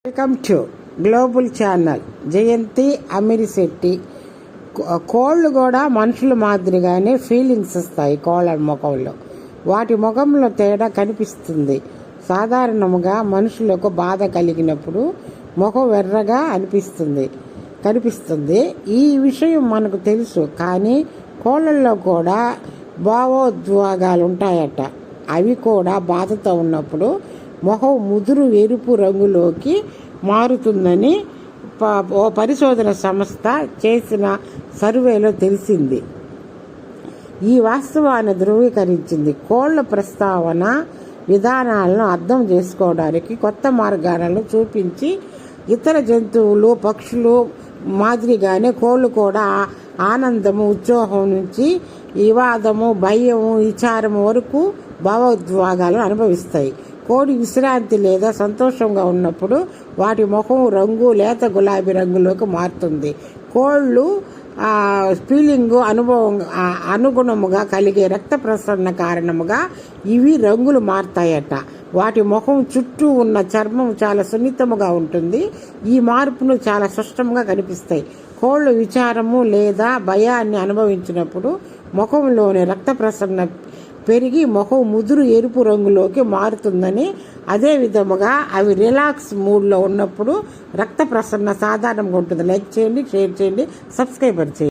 Welcome to global channel. Jayanthi Amirisetti. కోళ్ళు కూడా మనుషుల మాదిరిగానే ఫీలింగ్స్ వస్తాయి కోళ్ళ ముఖంలో. వాటి ముఖంలో తేడా కనిపిస్తుంది. సాధారణంగా మనుషులకు బాధ కలిగినప్పుడు ముఖం ఎర్రగా కనిపిస్తుంది. ఈ విషయం మనకు తెలుసు, కానీ కోళ్ళల్లో కూడా భావోద్వేగాలు ఉంటాయట. అవి కూడా బాధతో ఉన్నప్పుడు ముఖం ముదురు ఎరుపు రంగులోకి మారుతుందని ఓ పరిశోధన సంస్థ చేసిన సర్వేలో తెలిసింది. ఈ వాస్తవాన్ని ధృవీకరించింది. కోళ్ల ప్రస్తావన విధానాలను అర్థం చేసుకోవడానికి కొత్త మార్గాలను చూపించి, ఇతర జంతువులు పక్షులు మాదిరిగానే కోళ్ళు కూడా ఆనందము ఉత్సాహం నుంచి వివాదము భయము విచారము వరకు భావోద్వేగాలను అనుభవిస్తాయి. కోడి విశ్రాంతి లేదా సంతోషంగా ఉన్నప్పుడు వాటి ముఖం రంగు లేత గులాబీ రంగులోకి మారుతుంది. కోళ్ళు ఫీలింగ్ అనుగుణముగా కలిగే రక్త ప్రసరణ కారణముగా ఇవి రంగులు మారుతాయట. వాటి ముఖం చుట్టూ ఉన్న చర్మం చాలా సున్నితముగా ఉంటుంది. ఈ మార్పును చాలా స్పష్టంగా కనిపిస్తాయి. కోళ్ళు విచారము లేదా భయాన్ని అనుభవించినప్పుడు ముఖంలోని రక్త ప్రసరణ పెరిగి ముఖం ముదురు ఎరుపు రంగులోకి మారుతుందని, అదే విధముగా అవి రిలాక్స్ మూడ్లో ఉన్నప్పుడు రక్త ప్రసరణ సాధారణంగా ఉంటుంది. లైక్ చేయండి, షేర్ చేయండి, సబ్స్క్రైబర్ చేయండి.